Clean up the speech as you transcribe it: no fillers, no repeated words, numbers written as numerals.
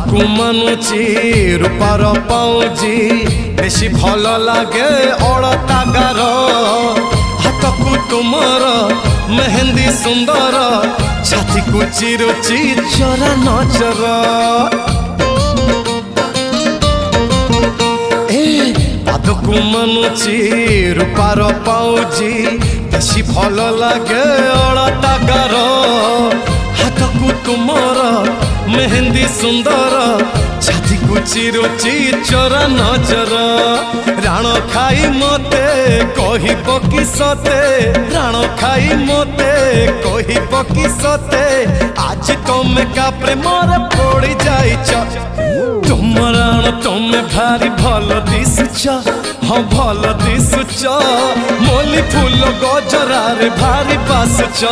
को मानुची रूपार पाऊजी बेसी भल लागे अड़ता गार हाथ को तुमर मेहंदी सुंदर छाती को चिरुची चरा नजर पाद को मानुची रूपार पाऊजी बेसी भल लागे अड़ता गार हाथ को तुमर मेहंदी सुंदर छाती को चिरुची चरा नजर राण खाई मते कहिब कि सते राण खाई मते कहिब कि सते आज तमे का प्रेमर पड़ी जाइछ तुम राण तमे भारी भल दिसुछ हाँ भल दिसुछ मोली फूल गजरारे भारी पासुछ